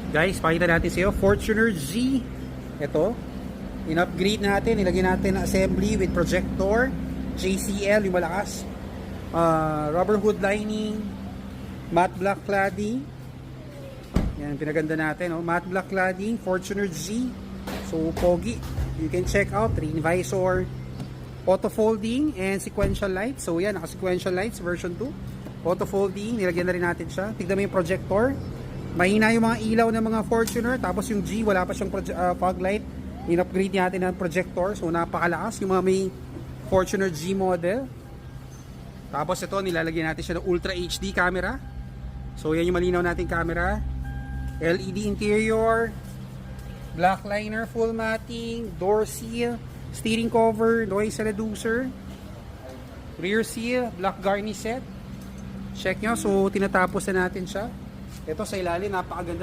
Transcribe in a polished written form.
Guys, pakita natin sa iyo, Fortuner Z. Ito, in-upgrade natin, nilagyan natin ng assembly with projector, JCL, yung malakas, rubber hood lining, matte black cladding. Yan, pinaganda natin, oh. Matte black cladding, Fortuner Z. So, pogi. You can check out, rain visor, auto folding, and sequential lights. So, yan, naka-sequential lights, version 2. Auto folding, nilagyan na rin natin siya. Tignan mo yung projector. Mahina yung mga ilaw ng mga Fortuner. Tapos yung G, wala pa siyang fog light. In-upgrade natin ng projector. So, napakalakas yung mga may Fortuner G model. Tapos ito, nilalagyan natin siya ng Ultra HD camera. So, yan yung malinaw nating camera. LED interior, black liner, full matting, door seal, steering cover, noise reducer, rear seal, black garnish set. Check nyo. So, tinatapos na natin siya. Ito sa ilalim, napakaganda.